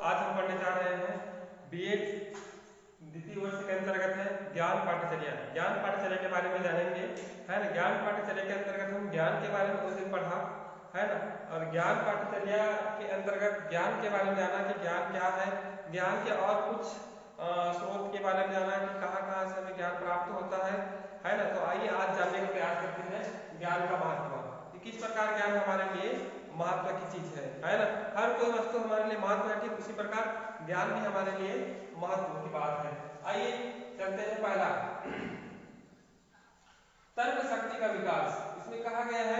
आज हम पढ़ने जा रहे हैं बीएड द्वितीय वर्ष के अंतर्गत है ज्ञान पाठचर्या। ज्ञान पाठचर्या के बारे में जानेंगे, है ना। ज्ञान पाठचर्या के अंतर्गत हम ज्ञान के बारे में उस दिन पढ़ा, है ना। और ज्ञान पाठचर्या के अंतर्गत ज्ञान के बारे में जाना कि ज्ञान क्या है, ज्ञान के और कुछ स्रोत के बारे में जाना कि कहाँ कहाँ से हमें ज्ञान प्राप्त होता है ना। तो आइए आज जानने का प्रयास करते हैं ज्ञान का महत्व, कि किस प्रकार ज्ञान हमारे लिए महत्व की चीज है ना। हर कोई वस्तु हमारे लिए महत्व है, ठीक उसी प्रकार ज्ञान भी हमारे लिए महत्व की बात है। आइए चलते हैं। पहला, तर्क शक्ति का विकास। इसमें कहा गया है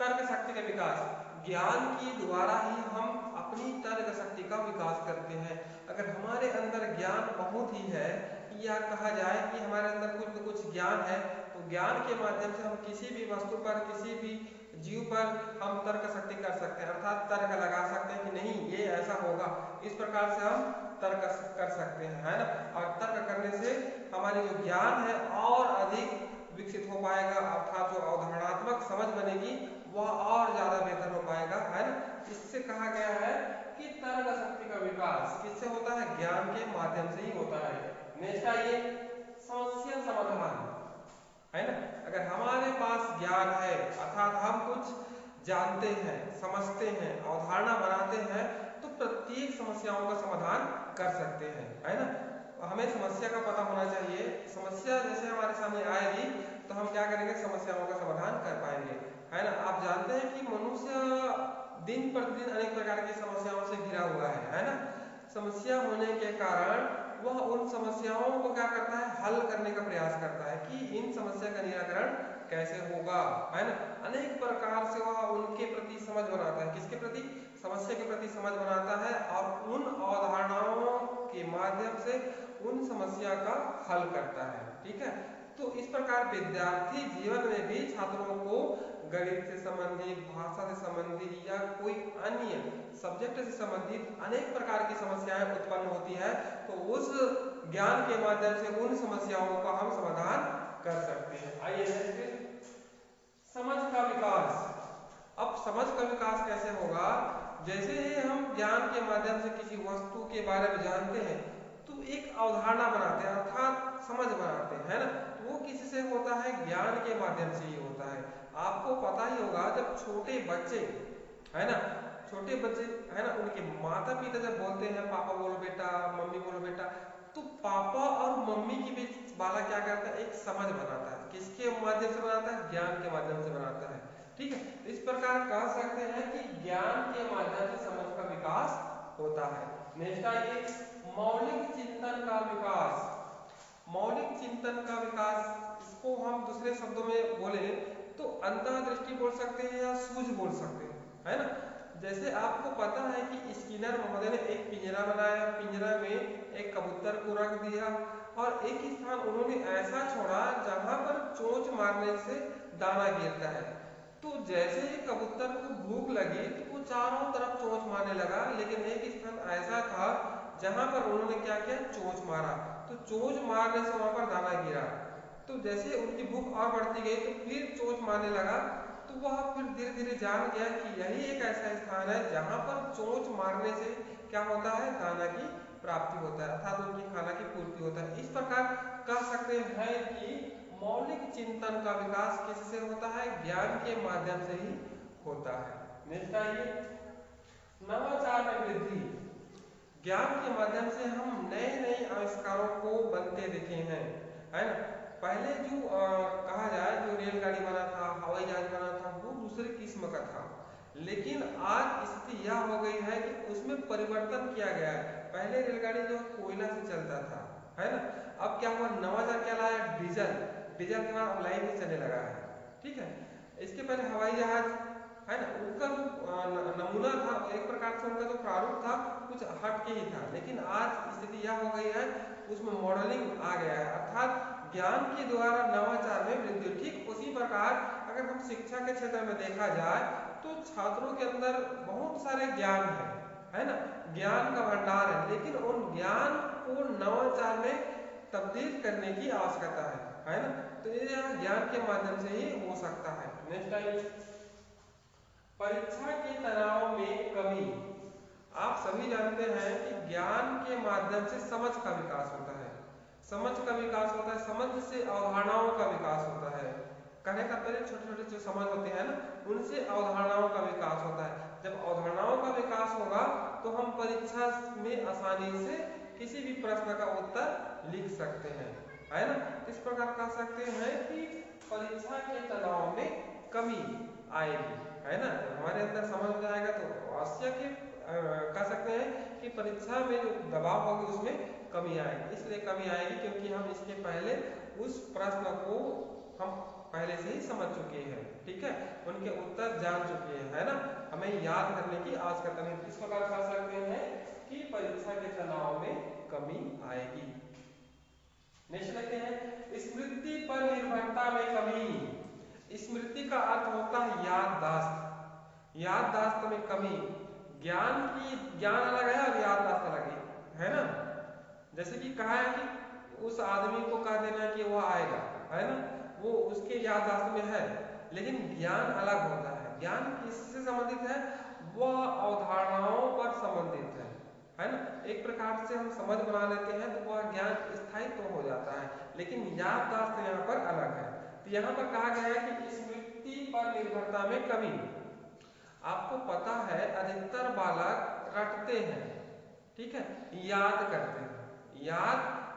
तर्क शक्ति का विकास। ज्ञान के द्वारा ही हम अपनी तर्क शक्ति का विकास करते हैं। अगर हमारे अंदर ज्ञान बहुत ही है, या कहा जाए कि हमारे अंदर कुछ न कुछ ज्ञान है, तो ज्ञान के माध्यम से हम किसी भी वस्तु पर, किसी भी जीव पर हम तर्क शक्ति कर सकते हैं, अर्थात तर्क लगा सकते हैं कि नहीं ये ऐसा होगा, इस प्रकार से हम तर्क कर सकते हैं, है ना। और तर्क करने से हमारी जो ज्ञान है और अधिक विकसित हो पाएगा, अर्थात जो अवधारणात्मक समझ बनेगी वह और ज्यादा बेहतर हो पाएगा, है ना। इससे कहा गया है कि तर्क शक्ति का विकास किससे होता है, ज्ञान के माध्यम से ही होता है। नेक्स्ट आइए, समस्या समाधान, है ना। अगर हमारे पास ज्ञान है, अर्थात हम कुछ जानते हैं, समझते हैं, अवधारणा बनाते हैं, तो प्रत्येक समस्याओं का समाधान कर सकते हैं, है ना। हमें समस्या का पता होना चाहिए। समस्या जैसे हमारे सामने आएगी तो हम क्या करेंगे, समस्याओं का समाधान कर पाएंगे, है ना। आप जानते हैं कि मनुष्य दिन प्रतिदिन अनेक प्रकार की समस्याओं से घिरा हुआ है ना। समस्या होने के कारण वह उन समस्याओं को क्या करता है, हल करने का प्रयास करता है कि इन समस्या का निराकरण कैसे होगा, है ना। अनेक प्रकार से वह उनके प्रति समझ बनाता है, किसके प्रति, समस्या के प्रति समझ बनाता है, और उन अवधारणाओं के माध्यम से उन समस्या का हल करता है, ठीक है। तो इस प्रकार विद्यार्थी जीवन में भी छात्रों को गणित से संबंधित, भाषा से संबंधित या कोई अन्य सब्जेक्ट से संबंधित अनेक प्रकार की समस्याएं उत्पन्न होती है, तो उस ज्ञान के माध्यम से उन समस्याओं का हम समाधान कर सकते हैं। आइए नेक्स्ट, समझ का विकास। अब समझ का विकास कैसे होगा, जैसे ही हम ज्ञान के माध्यम से किसी वस्तु के बारे में जानते हैं तो एक अवधारणा बनाते हैं, अर्थात समझ बनाते हैं, है ना। तो वो किससे होता है, ज्ञान के माध्यम से ही होता है। आपको पता ही होगा जब छोटे बच्चे, है ना, छोटे बच्चे, है ना, उनके माता पिता जब बोलते हैं पापा बोलो बेटा, मम्मी बोलो बेटा, तो पापा और मम्मी के बीच वाला क्या करता है, एक समझ बनाता है। किसके माध्यम से बनाता है, ज्ञान के माध्यम से बनाता है, ठीक है। इस प्रकार कह सकते हैं कि ज्ञान के माध्यम से समझ का विकास होता है। नेक्स्ट आइए, मौलिक चिंतन का विकास। मौलिक चिंतन का विकास, इसको हम दूसरे शब्दों में बोले तो अंतर्दृष्टि बोल सकते हैं या सूझ बोल सकते हैं, है ना। जैसे आपको पता है कि स्किनर महोदय ने एक पिंजरा बनाया, पिंजरा में एक कबूतर को रख दिया और एक स्थान उन्होंने ऐसा छोड़ा जहां पर चोंच मारने से दाना गिरता है। तो जैसे ही कबूतर को भूख लगी तो वो चारों तरफ चोंच मारने लगा, लेकिन एक स्थान ऐसा था जहां पर उन्होंने क्या किया, चोंच मारा, तो चोंच मारने से वहां पर दाना गिरा। तो जैसे उनकी भूख और बढ़ती गई तो फिर चोंच मारने लगा, तो वह फिर धीरे धीरे जान गया कि यही एक ऐसा स्थान है जहां पर चोंच मारने से क्या होता है, दाना की प्राप्ति होता है, अर्थात उनकी खाना की पूर्ति होता है। इस प्रकार कह सकते हैं कि मौलिक चिंतन का विकास किससे होता है, ज्ञान के माध्यम से ही होता है। नेक्स्ट आइए, नवाचार में वृद्धि। ज्ञान के माध्यम से हम नए नए आविष्कारों को बनते देखे हैं, है ना। पहले जो कहा जाए जो रेलगाड़ी बना था, हवाई जहाज बना था, वो दूसरे किस्म का था, लेकिन आज स्थिति यह हो गई है कि उसमें परिवर्तन किया गया है। पहले रेलगाड़ी जो कोयला से चलता था, है ना, अब क्या हुआ, नवाचार क्या लाया, डीजल। डीजल के बाद अब लाइन से चलने लगा है, ठीक है। इसके पहले हवाई जहाज, है ना, उनका जो नमूना था, एक प्रकार से उनका जो प्रारूप था कुछ हट के ही था, लेकिन आज स्थिति यह हो गई है उसमें मॉडलिंग आ गया है, अर्थात ज्ञान के द्वारा नवाचार में वृद्धि। ठीक उसी प्रकार अगर हम शिक्षा के क्षेत्र में देखा जाए तो छात्रों के अंदर बहुत सारे ज्ञान है ना, ज्ञान का भंडार है, लेकिन उन ज्ञान को नवाचार में तब्दील करने की आवश्यकता है ना। तो ये ज्ञान के माध्यम से ही हो सकता है। नेक्स्ट टाइम, परीक्षा के तनाव में कमी। आप सभी जानते हैं कि ज्ञान के माध्यम से समझ का विकास होता है। समझ का विकास होता है, समझ से अवधारणाओं का विकास होता है। कहने का पहले छोटे छोटे जो समझ होते हैं ना, उनसे अवधारणाओं का विकास होता है। जब अवधारणाओं का विकास होगा तो हम परीक्षा में आसानी से किसी भी प्रश्न का उत्तर लिख सकते हैं, है ना। इस प्रकार कह सकते हैं कि परीक्षा के तनाव में कमी आएगी, है ना। जब हमारे अंदर समझ में आएगा तो अवश्य के कह सकते हैं कि परीक्षा में जो दबाव होगी उसमें कमी आएगी। इसलिए कमी आएगी क्योंकि हम इसके पहले उस प्रश्न को हम पहले से ही समझ चुके हैं, ठीक है, उनके उत्तर जान चुके हैं, है ना। हमें याद करने की आवश्यकता नहीं। इस प्रकार कह सकते हैं कि परीक्षा के तनाव में कमी आएगी। नेक्स्ट देखते हैं स्मृति पर निर्भरता में कमी। स्मृति का अर्थ होता है याददाश्त। याददाश्त में कमी। ज्ञान अलग है और याददाश्त अलग है ना। जैसे कि कहा है कि उस आदमी को कह देना कि वह आएगा, है ना, वो उसके याददाश्त में है, लेकिन ज्ञान अलग होता है। ज्ञान किससे संबंधित है? वह अवधारणाओं पर संबंधित है ना। एक प्रकार से हम समझ बना लेते हैं तो वह ज्ञान स्थायित्व हो जाता है, लेकिन याददाश्त यहाँ पर अलग है। तो यहाँ पर कहा गया है कि स्मृति पर निर्भरता में कमी। आपको पता है अधिकतर बालक रटते हैं, ठीक है, याद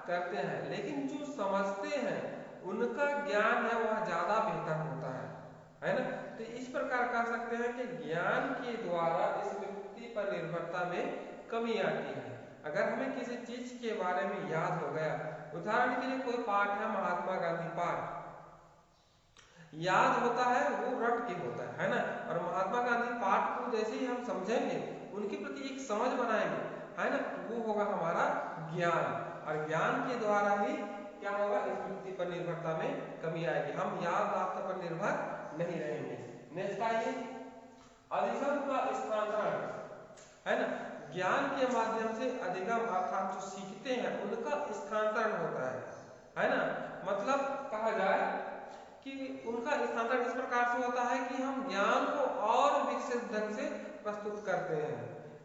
करते हैं, लेकिन जो समझते हैं उनका ज्ञान है वह ज्यादा बेहतर होता है ना। तो इस प्रकार कह सकते हैं कि ज्ञान के द्वारा स्मृति पर निर्भरता में कमी आती है। अगर हमें किसी चीज के बारे में याद हो गया, उदाहरण के लिए कोई पाठ है, महात्मा गांधी पाठ याद होता है, वो रट के होता है ना। और महात्मा गांधी पाठ को जैसे ही हम समझेंगे, उनके प्रति एक समझ बनाएंगे, है ना, वो होगा हमारा ज्ञान। और ज्ञान के द्वारा ही क्या होगा, स्मृति पर निर्भरता में कमी आएगी। हम याददाश्त पर निर्भर नहीं रहेंगे। नेक्स्ट आइए अधिगम का स्थानांतरण, है ना। ज्ञान के माध्यम से अधिगम अर्थात जो सीखते हैं उनका स्थानांतरण होता है ना। मतलब कहा जाए कि उनका स्थानांतरण इस प्रकार से होता है कि हम ज्ञान को और विकसित ढंग से प्रस्तुत करते हैं।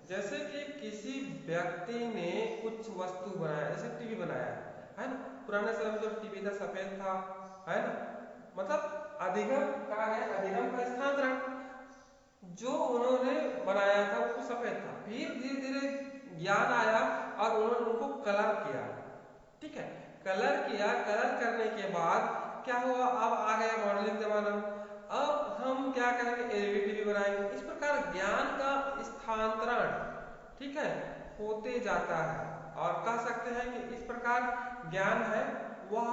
जैसे कि किसी व्यक्ति ने कुछ वस्तु बनाया, जैसे टीवी बनाया, है ना। पुराने समय में जो टीवी था सफेद था, है ना। मतलब अधिगम कहा है, अधिगम का स्थानांतरण। जो उन्होंने बनाया था वो सफेद था, फिर धीरे धीरे ज्ञान आया और उन्होंने उनको कलर किया, ठीक है। कलर किया, कलर करने के बाद क्या हुआ, अब आ गया मॉडलिंग जमाना। अब हम क्या करेंगे, एलईडी टीवी बनाएंगे। इस प्रकार ज्ञान का स्थानांतरण, ठीक है, होते जाता है। और कह सकते हैं कि इस प्रकार ज्ञान है वह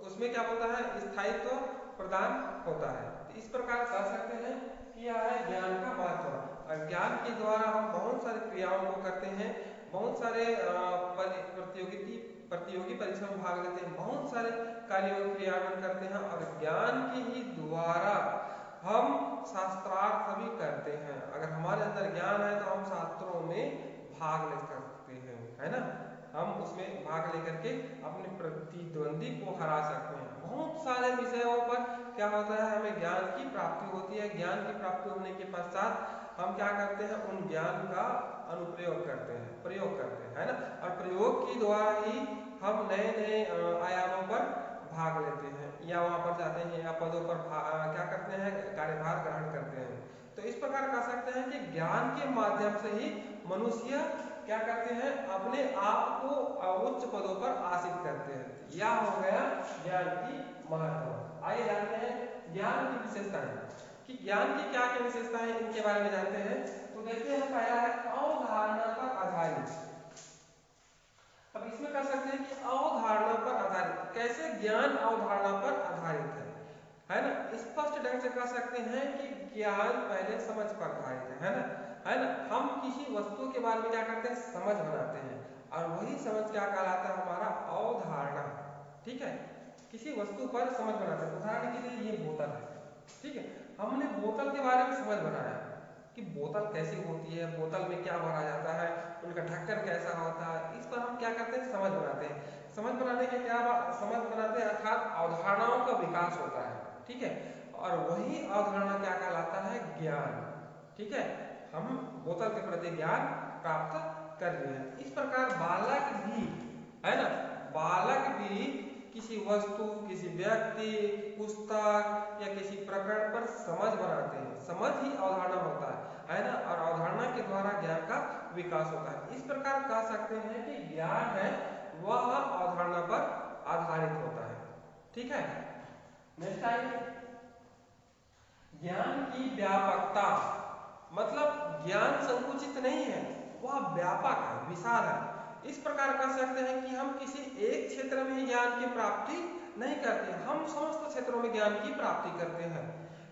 उसमें क्या होता है, स्थायित्व प्रदान होता है। तो इस प्रकार कह सकते हैं कि यह है ज्ञान का महत्व। और ज्ञान के द्वारा हम बहुत सारी क्रियाओं को करते हैं, बहुत सारे प्रतियोगी परीक्षा में भाग लेते हैं, बहुत सारे कार्यों का क्रियान्वयन करते हैं। और ज्ञान के ही द्वारा हम शास्त्रार्थ भी करते हैं। अगर हमारे अंदर ज्ञान है तो हम शास्त्रों में भाग ले सकते हैं, है ना। हम उसमें भाग लेकर के अपने प्रतिद्वंदी को हरा सकते हैं। बहुत सारे विषयों पर क्या होता है, हमें ज्ञान की प्राप्ति होती है। ज्ञान की प्राप्ति होने के पश्चात हम क्या करते हैं, उन ज्ञान का अनुप्रयोग करते हैं, प्रयोग करते हैं, है ना। और प्रयोग के द्वारा ही हम नए नए आयामों पर भाग लेते हैं, या वहां पर जाते हैं, या पदों पर क्या करते हैं, कार्यभार ग्रहण करते हैं। तो इस प्रकार कह सकते हैं कि ज्ञान के माध्यम से ही मनुष्य क्या करते हैं, अपने आप को उच्च पदों पर आसीन करते हैं। यह हो गया ज्ञान की महत्व। आइए जानते हैं ज्ञान की विशेषताएं, कि ज्ञान की क्या क्या विशेषताएं, इनके बारे में जानते हैं। तो देखते हैं, पहला है अवधारणा पर आधारित। अब इसमें कह सकते हैं कि अवधारणा पर आधारित, कैसे ज्ञान अवधारणा पर आधारित है ना। स्पष्ट ढंग से कह सकते हैं कि ज्ञान पहले समझ पर आधारित है ना। हम किसी वस्तु के बारे में क्या करते हैं, समझ बनाते हैं, और वही समझ क्या कहलाता है, हमारा अवधारणा, ठीक है। किसी वस्तु पर समझ बनाते हैं। उदाहरण के लिए ये बोतल है, ठीक है, हमने बोतल के बारे में समझ बनाया कि बोतल कैसी होती है, बोतल में क्या भरा जाता है, उनका ढक्कन कैसा होता है। इस पर हम क्या करते हैं, समझ बनाते हैं। समझ बनाने के क्या समझ बनाते हैं, अर्थात अवधारणाओं का विकास होता है, ठीक है। और वही अवधारणा क्या कहलाता है, ज्ञान, ठीक है। हम बोतल के प्रति ज्ञान प्राप्त कर लिए हैं। इस प्रकार बालक भी, है ना, बालक भी किसी वस्तु, किसी व्यक्ति, पुस्तक या किसी प्रकरण पर समझ बनाते हैं। समझ ही अवधारणा होता है ना, और अवधारणा के द्वारा ज्ञान का विकास होता है। इस प्रकार कह सकते हैं कि ज्ञान है वह अवधारणा पर आधारित होता है। ठीक है, नेक्स्ट आइए, ज्ञान की व्यापकता। मतलब ज्ञान संकुचित नहीं है, वह व्यापक है, विशाल है। इस प्रकार कह सकते हैं कि हम किसी एक क्षेत्र में ज्ञान की प्राप्ति नहीं करते, हम समस्त क्षेत्रों में ज्ञान की प्राप्ति करते हैं।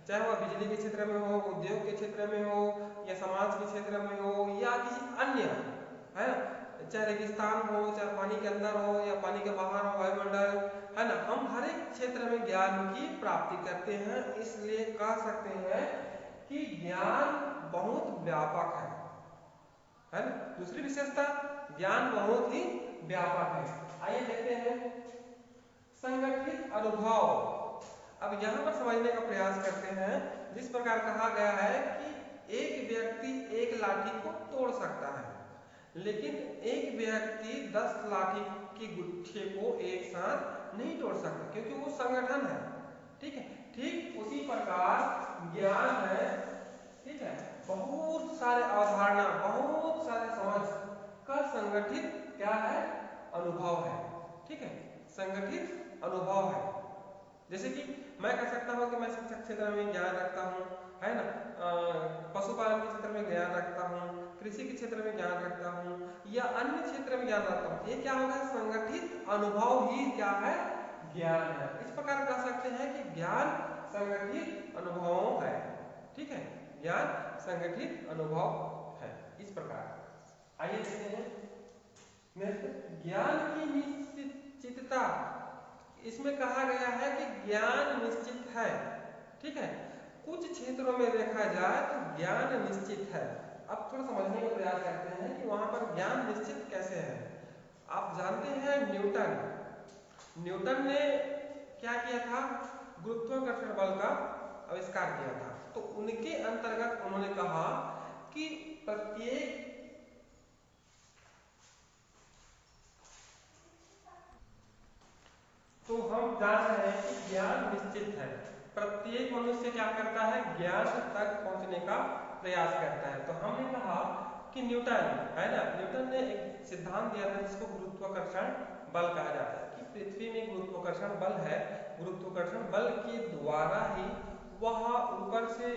चाहे वह बिजली के क्षेत्र में हो, उद्योग के क्षेत्र में हो, या समाज के क्षेत्र में हो, या किसी अन्य, है ना, चाहे रेगिस्तान हो, चाहे पानी के अंदर हो या पानी के बाहर हो, वायुमंडल, है ना, हम हर एक क्षेत्र में ज्ञान की प्राप्ति करते हैं। इसलिए कह सकते हैं कि ज्ञान बहुत व्यापक है ना। दूसरी विशेषता, ज्ञान बहुत ही व्यापक है। आइए देखते हैं संगठित अनुभव। अब यहाँ पर समझने का प्रयास करते हैं। जिस प्रकार कहा गया है कि एक व्यक्ति एक लाठी को तोड़ सकता है, लेकिन एक व्यक्ति 10 लाठी के गुच्छे को एक साथ नहीं तोड़ सकता, क्योंकि वो संगठन है। ठीक है, ठीक उसी प्रकार ज्ञान है। ठीक है, बहुत सारे अवधारणा, बहुत सारे समझ का संगठित क्या है, अनुभव है। ठीक है, संगठित अनुभव है। जैसे कि मैं कह सकता हूँ कि मैं शिक्षा क्षेत्र में ज्ञान रखता हूँ, है ना, पशुपालन के क्षेत्र में ज्ञान रखता हूँ, कृषि के क्षेत्र में ज्ञान रखता हूँ, या अन्य क्षेत्र में ज्ञान रखता हूँ। ये क्या होगा, संगठित अनुभव ही क्या है, ज्ञान है। इस प्रकार कह सकते हैं कि ज्ञान संगठित अनुभव है। ठीक है, ज्ञान संगठित अनुभव है। इस प्रकार आइए देखते हैं नेक्स्ट, ज्ञान की निश्चितता। इसमें कहा गया है कि ज्ञान निश्चित है। ठीक है, कुछ क्षेत्रों में देखा जाए तो ज्ञान निश्चित है। अब थोड़ा समझने का प्रयास करते हैं कि वहां पर ज्ञान निश्चित कैसे है। आप जानते हैं न्यूटन ने क्या किया था, गुरुत्वाकर्षण बल का आविष्कार किया था। तो उनके अंतर्गत उन्होंने कहा कि प्रत्येक तो हम जान रहे हैं कि ज्ञान निश्चित है। प्रत्येक मनुष्य क्या करता है, ज्ञान तक पहुंचने का प्रयास करता है। तो हमने कहा कि न्यूटन, है ना, न्यूटन ने एक सिद्धांत दिया था जिसको गुरुत्वाकर्षण बल कहा जाता है, कि पृथ्वी में गुरुत्वाकर्षण बल है। गुरुत्वाकर्षण बल के द्वारा ही वह ऊपर से,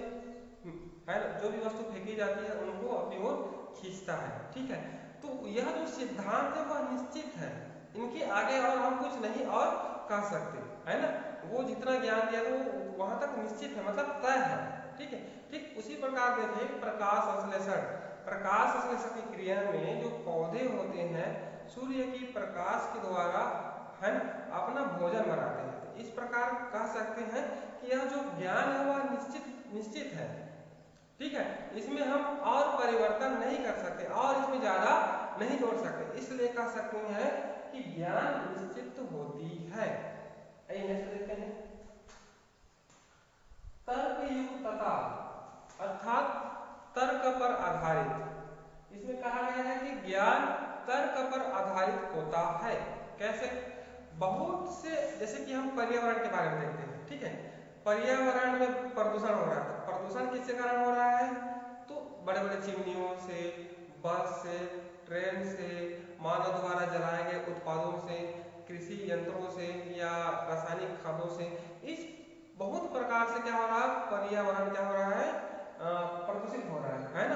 है ना, जो भी वस्तु फेंकी जाती है उनको अपनी ओर खींचता है। ठीक है, तो यह जो सिद्धांत है वह निश्चित है, इनके आगे और हम कुछ नहीं और कह सकते, है ना। वो जितना ज्ञान दिया था वो वहां तक निश्चित है, मतलब तय है। ठीक है, ठीक उसी प्रकार देखिए प्रकाश संश्लेषण। प्रकाश संश्लेषण की क्रिया में जो पौधे होते हैं सूर्य की प्रकाश के द्वारा, है ना, अपना भोजन बनाते हैं। तो इस प्रकार कह सकते हैं कि यह जो ज्ञान है वह निश्चित है। ठीक है, इसमें हम और परिवर्तन नहीं कर सकते और इसमें ज्यादा नहीं जोड़ सकते। इसलिए कह सकते हैं कि ज्ञान निश्चित होती है। आइए नेक्स्ट देखते हैं, तर्कयुक्तता अर्थात तर्क पर आधारित। इसमें कहा गया है कि ज्ञान तर्क पर आधारित होता है। कैसे, बहुत से, जैसे कि हम पर्यावरण के बारे में देखते हैं। ठीक है, पर्यावरण में प्रदूषण हो रहा है। प्रदूषण किसके कारण हो रहा है, तो बड़े बड़े चिमनियों से, बस से, ट्रेन से, मानव द्वारा जलाए गए उत्पादों से, कृषि यंत्रों से, या रासायनिक खादों से। इस बहुत प्रकार से क्या हो रहा है, पर्यावरण क्या हो रहा है, प्रदूषित हो रहा है ना।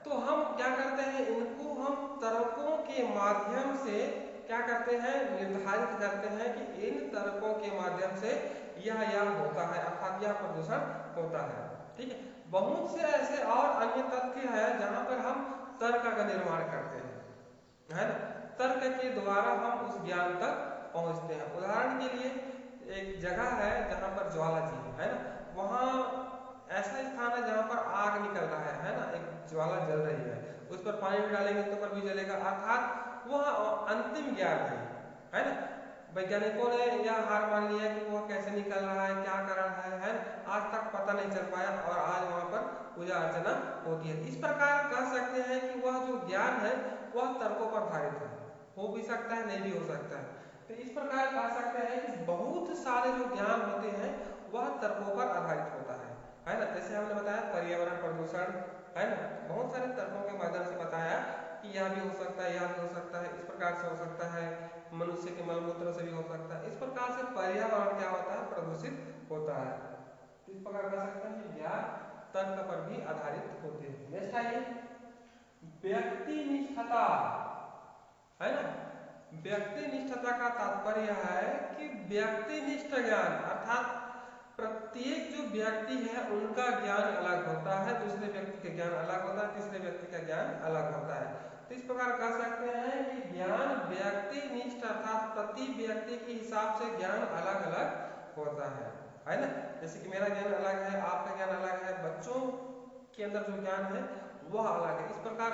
तो हम क्या करते हैं, इनको हम तर्कों के माध्यम से क्या करते हैं, निर्धारित करते हैं कि इन तर्कों के माध्यम से यह होता है, अर्थात यह प्रदूषण होता है। ठीक है, बहुत से ऐसे और अन्य तथ्य है जहां पर हम तर्क का निर्माण करते हैं, है ना। तर्क के द्वारा हम उस ज्ञान तक पहुंचते हैं। उदाहरण के लिए एक जगह है जहां पर ज्वाला जी है ना, वहां ऐसा स्थान है जहां पर आग निकल रहा है ना, एक ज्वाला जल रही है, उस पर पानी भी डालेंगे तो पर भी जलेगा, अर्थात वह अंतिम ज्ञान है ना। वैज्ञानिकों ने यह हार मान लिया कि वह कैसे निकल रहा है, क्या कारण है ना, आज तक पता नहीं चल पाया और आज वहां पर पूजा अर्चना होती है। इस प्रकार कह सकते हैं कि वह जो ज्ञान है वह तर्कों पर आधारित है, हो भी सकता है नहीं भी हो सकता है। तो इस प्रकार कह सकते हैं कि बहुत सारे जो ज्ञान होते हैं वह तर्कों पर आधारित होता है ना। जैसे हमने बताया पर्यावरण प्रदूषण, है ना, बहुत सारे तर्कों के माध्यम से बताया कि यह भी हो सकता है, यह भी हो सकता है, इस प्रकार से हो सकता है, मनुष्य के मलमूत्र से भी हो सकता है। इस प्रकार से पर्यावरण क्या होता है, प्रदूषित होता है। तो इस प्रकार कह सकते हैं कि ज्ञान तर्क पर भी आधारित होते हैं। नेक्स्ट आइए, व्यक्तिनिष्ठता, है ना। व्यक्तिनिष्ठता का तात्पर्य है कि व्यक्तिनिष्ठ ज्ञान अर्थात प्रत्येक जो व्यक्ति है उनका ज्ञान अलग होता है, दूसरे व्यक्ति का ज्ञान अलग होता है, तीसरे व्यक्ति का ज्ञान अलग होता है। तो इस प्रकार कह सकते हैं कि ज्ञान व्यक्तिनिष्ठ अर्थात प्रति व्यक्ति के हिसाब से ज्ञान अलग अलग होता है ना। जैसे कि मेरा ज्ञान अलग है, आपका ज्ञान अलग है, बच्चों के अंदर जो ज्ञान है वह अलग है। इस प्रकार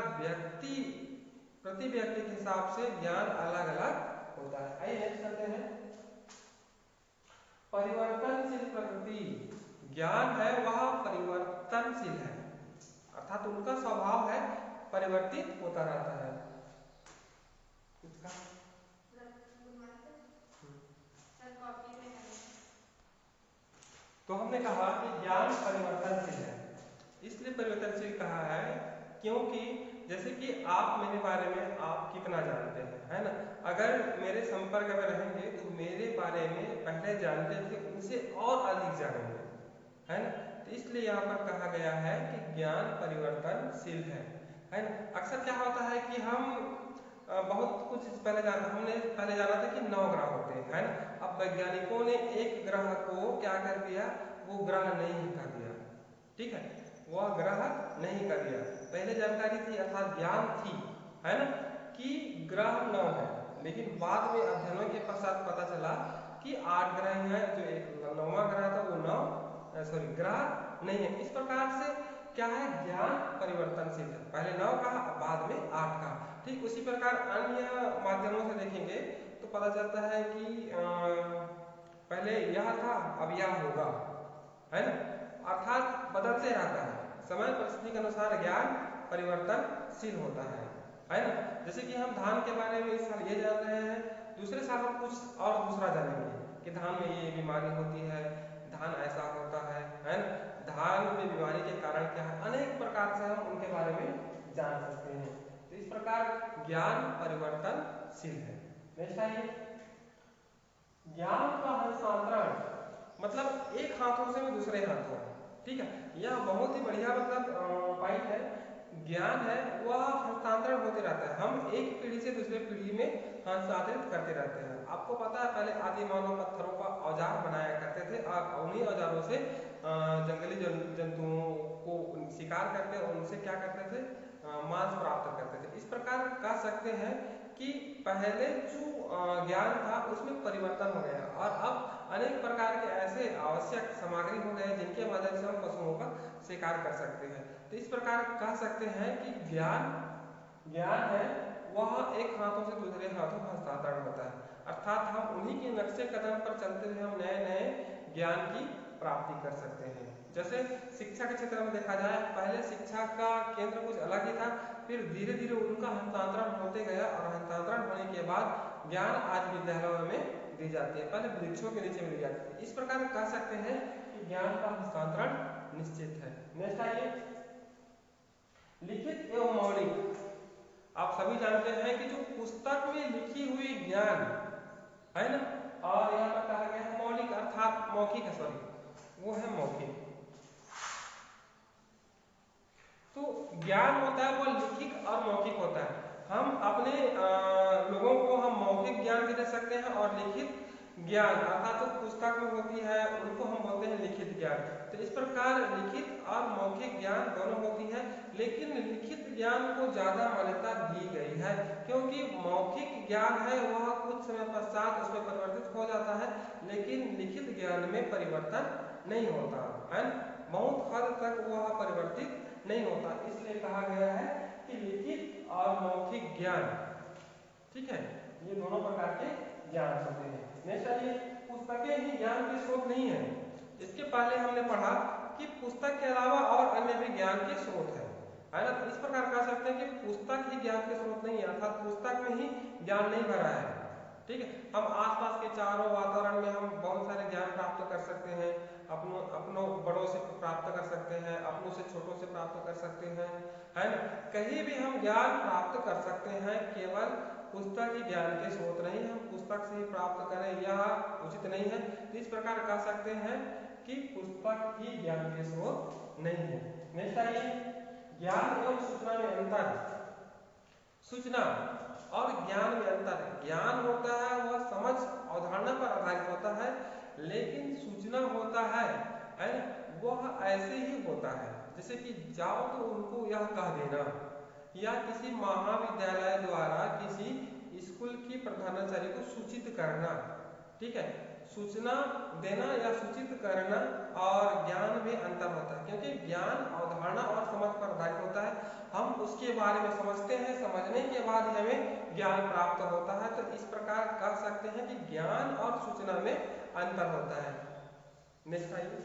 प्रति व्यक्ति के हिसाब से ज्ञान अलग अलग होता है। आइए नेक्स्ट करते हैं, परिवर्तनशील प्रकृति। ज्ञान है वह परिवर्तनशील है अर्थात उनका स्वभाव है परिवर्तित होता रहता है। तो हमने कहा कि ज्ञान परिवर्तनशील है, इसलिए परिवर्तनशील कहा है क्योंकि जैसे कि आप मेरे बारे में आप कितना जानते हैं, है ना। अगर मेरे संपर्क में रहेंगे तो मेरे बारे में पहले जानते थे उनसे और अधिक जानेंगे, है ना। तो इसलिए यहाँ पर कहा गया है कि ज्ञान परिवर्तनशील है ना। अक्सर क्या होता है कि हम बहुत कुछ हमने पहले जाना था कि 9 ग्रह होते हैं, है ना। अब वैज्ञानिकों ने एक ग्रह को क्या कर दिया, वो ग्रह नहीं कर दिया, ठीक है, वह ग्रह नहीं कर दिया। पहले जानकारी थी अर्थात ज्ञान थी, है ना, कि ग्रह 9 है, लेकिन बाद में अध्ययनों के पश्चात पता चला कि 8 ग्रह हैं, जो एक 9वां ग्रह था वो 9 ग्रह नहीं है। इस प्रकार से क्या है, ज्ञान परिवर्तनशील है, पहले 9 कहा बाद में 8 कहा। ठीक उसी प्रकार अन्य माध्यमों से देखेंगे तो पता चलता है कि पहले यह था अब यह होगा, है ना, अर्थात बदलते रहता है, समय परिस्थिति के अनुसार ज्ञान परिवर्तनशील होता है ना। जैसे कि हम धान के बारे में इस साल ये जान रहे हैं, दूसरे साल हम कुछ और दूसरा जानेंगे कि धान में ये बीमारी होती है, धान ऐसा होता है ना। धान में बीमारी के कारण क्या है, अनेक प्रकार से हम उनके बारे में जान सकते हैं। तो इस प्रकार ज्ञान परिवर्तनशील है। नेक्स्ट आइए, ज्ञान का हस्तांतरण, मतलब एक हाथों से दूसरे हाथों, ठीक है, यह बहुत ही बढ़िया मतलब पॉइंट है। ज्ञान है वह हस्तांतरण होते रहता है, हम एक पीढ़ी से दूसरे पीढ़ी में हस्तांतरित करते रहते हैं। आपको पता है पहले आदि मानव पत्थरों का औजार बनाया करते थे और उन्हीं औजारों से जंगली जंतुओं को शिकार करके उनसे क्या करते थे, मांस प्राप्त करते थे। इस प्रकार कह सकते हैं कि पहले जो ज्ञान था उसमें परिवर्तन हो गया और अब अनेक प्रकार के ऐसे आवश्यक सामग्री हो गए जिनके मदद से हम पशुओं का शिकार कर सकते हैं। तो इस प्रकार कह सकते हैं कि ज्ञान है वह एक हाथों से दूसरे हाथों हस्तांतरण होता है, अर्थात हम उन्हीं के नक्शे कदम पर चलते हुए हम नए नए ज्ञान की प्राप्ति कर सकते हैं। जैसे शिक्षा के क्षेत्र में देखा जाए, पहले शिक्षा का केंद्र कुछ अलग ही था, फिर धीरे धीरे उनका हस्तांतरण होते गया और हस्तांतरण होने के बाद ज्ञान आज विद्यालयों में दी जाती है, पहले वृक्षों के नीचे मिली जाती थी। इस प्रकार कह सकते हैं कि ज्ञान का हस्तांतरण निश्चित है। नेक्स्ट आइए, लिखित एवं मौलिक। आप सभी जानते हैं कि जो पुस्तक में लिखी हुई ज्ञान है ना, और यहाँ पर कहा गया है मौलिक अर्थात मौखिक है, सॉरी वो है मौखिक। तो ज्ञान होता है वो लिखित और मौखिक होता है। हम अपने लोगों को हम मौखिक ज्ञान भी दे सकते हैं और लिखित ज्ञान अर्थात तो पुस्तक में होती है उनको हम बोलते हैं लिखित ज्ञान। तो इस प्रकार लिखित और मौखिक ज्ञान दोनों होती है, लेकिन लिखित ज्ञान को ज्यादा मान्यता दी गई है क्योंकि मौखिक ज्ञान है वह कुछ समय पश्चात उसमें परिवर्तित हो जाता है, लेकिन लिखित ज्ञान में परिवर्तन नहीं होता है, बहुत हद तक वह परिवर्तित नहीं होता। इसलिए कहा गया है कि लिखित और मौखिक ज्ञान, ठीक है, ये दोनों प्रकार के ज्ञान होते हैं। नेक्स्ट आइए, पुस्तकें ही ज्ञान के स्रोत नहीं है। इसके पहले हमने पढ़ा कि पुस्तक के अलावा और अन्य भी ज्ञान के स्रोत है ना। तो इस प्रकार कह सकते हैं कि पुस्तक ही ज्ञान के स्रोत नहीं है, अर्थात पुस्तक में ही ज्ञान नहीं भरा है। ठीक है, हम आसपास के चारों वातावरण में हम बहुत सारे ज्ञान प्राप्त कर सकते हैं, अपनों बड़ों से प्राप्त कर सकते हैं, अपनों से छोटों से प्राप्त कर सकते हैं, है ना। कहीं भी हम ज्ञान प्राप्त कर सकते हैं, केवल पुस्तक ही ज्ञान के स्रोत नहीं, हम पुस्तक से ही प्राप्त करें यह उचित नहीं है। तो इस प्रकार कह सकते हैं कि पुस्तक ही ज्ञान के स्रोत नहीं है। नेक्स्ट आइए, ज्ञान एवं सूचना में अंतर। सूचना और ज्ञान में अंतर। ज्ञान होता है वह समझ अवधारणा पर आधारित होता है, लेकिन सूचना होता है ना, वह ऐसे ही होता है जैसे कि जाओ तो उनको यह कह देना, या किसी महाविद्यालय द्वारा किसी स्कूल की प्रधानाचार्य को सूचित करना। ठीक है, सूचना देना या सूचित करना और ज्ञान में अंतर होता है, क्योंकि ज्ञान अवधारणा और समझ पर आधारित होता है। हम उसके बारे में समझते हैं, समझने के बाद हमें ज्ञान प्राप्त होता है। तो इस प्रकार कह सकते हैं कि ज्ञान और सूचना में अंतर होता है। नेक्स्ट आइए,